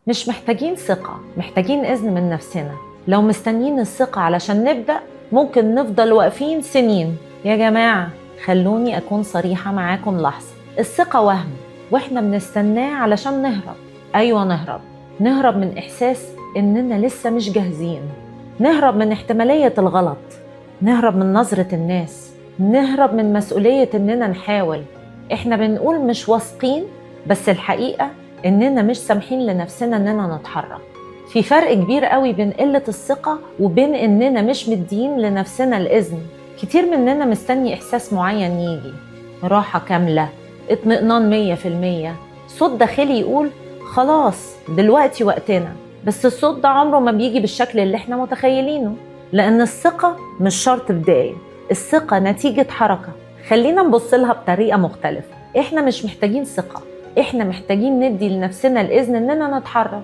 مش محتاجين ثقة، محتاجين إذن من نفسنا. لو مستنيين الثقة علشان نبدأ ممكن نفضل واقفين سنين. يا جماعة خلوني أكون صريحة معاكم لحظة، الثقة وهم وإحنا بنستناه علشان نهرب. أيوة نهرب من إحساس إننا لسه مش جاهزين، نهرب من احتمالية الغلط، نهرب من نظرة الناس، نهرب من مسؤولية إننا نحاول. إحنا بنقول مش واثقين، بس الحقيقة إننا مش سامحين لنفسنا إننا نتحرك. في فرق كبير قوي بين قلة الثقة وبين إننا مش مدين لنفسنا الإذن. كتير مننا مستني إحساس معين يجي، راحة كاملة، اطمئنان 100%، صوت داخلي يقول خلاص دلوقتي وقتنا. بس الصوت ده عمره ما بيجي بالشكل اللي احنا متخيلينه، لأن الثقة مش شرط بداية، الثقة نتيجة حركة. خلينا نبص لها بطريقة مختلفة. احنا مش محتاجين ثقة، احنا محتاجين ندي لنفسنا الإذن إننا نتحرك،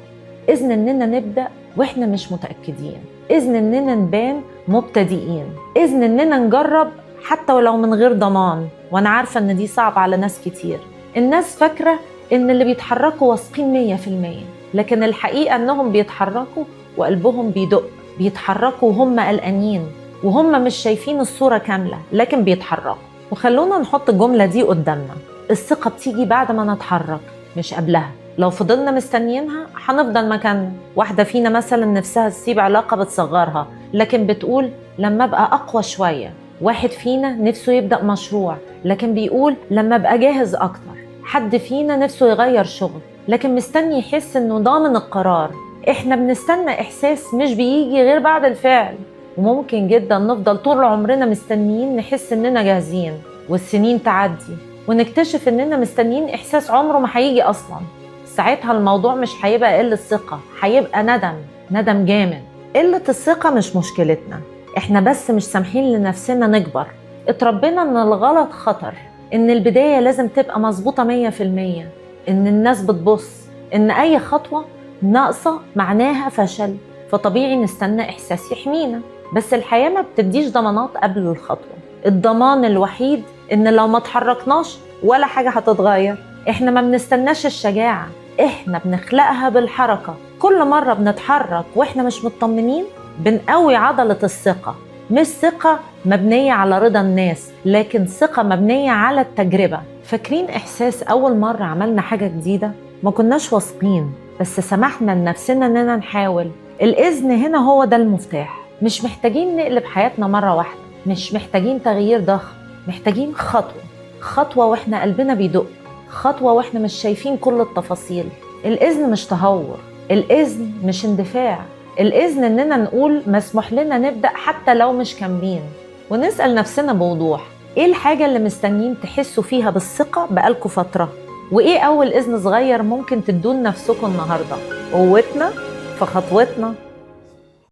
إذن إننا نبدأ وإحنا مش متأكدين، إذن إننا نبان مبتدئين، إذن إننا نجرب حتى ولو من غير ضمان. وأنا عارفة إن دي صعب على ناس كتير. الناس فاكرة إن اللي بيتحركوا واثقين 100%، لكن الحقيقة إنهم بيتحركوا وقلبهم بيدق، بيتحركوا وهم قلقانين وهم مش شايفين الصورة كاملة، لكن بيتحركوا. وخلونا نحط الجملة دي قدامنا، الثقة بتيجي بعد ما نتحرك مش قبلها. لو فضلنا مستنيينها هنفضل مكاننا. واحدة فينا مثلا نفسها تسيب علاقة بتصغرها لكن بتقول لما ابقى أقوى شوية. واحد فينا نفسه يبدأ مشروع لكن بيقول لما ابقى جاهز أكتر. حد فينا نفسه يغير شغل لكن مستني يحس إنه ضامن القرار. إحنا بنستنى إحساس مش بيجي غير بعد الفعل، وممكن جدا نفضل طول عمرنا مستنيين نحس إننا جاهزين، والسنين تعدي ونكتشف إننا مستنيين إحساس عمره ما هيجي أصلا. ساعتها الموضوع مش هيبقى قلة ثقة، هيبقى ندم جامد. قلة الثقة مش مشكلتنا، احنا بس مش سامحين لنفسنا نكبر. اتربينا ان الغلط خطر، ان البداية لازم تبقى مظبوطة 100%، ان الناس بتبص، ان اي خطوة ناقصة معناها فشل، فطبيعي نستنى احساس يحمينا. بس الحياة ما بتديش ضمانات قبل الخطوة. الضمان الوحيد ان لو ما تحركناش ولا حاجة هتتغير. احنا ما بنستناش الشجاعة، احنا بنخلقها بالحركة. كل مرة بنتحرك واحنا مش مطمنين بنقوي عضلة الثقة. مش ثقة مبنية على رضا الناس، لكن ثقة مبنية على التجربة. فاكرين إحساس أول مرة عملنا حاجة جديدة؟ ما كناش واثقين بس سمحنا لنفسنا إننا نحاول. الإذن هنا هو ده المفتاح. مش محتاجين نقلب حياتنا مرة واحدة، مش محتاجين تغيير ضخم، محتاجين خطوة واحنا قلبنا بيدق، خطوة واحنا مش شايفين كل التفاصيل. الإذن مش تهور، الإذن مش اندفاع، الإذن إننا نقول مسموح لنا نبدأ حتى لو مش كاملين. ونسأل نفسنا بوضوح، إيه الحاجة اللي مستنيين تحسوا فيها بالثقة بقالكوا فترة؟ وإيه أول إذن صغير ممكن تدون نفسكم النهاردة؟ قوتنا في خطوتنا.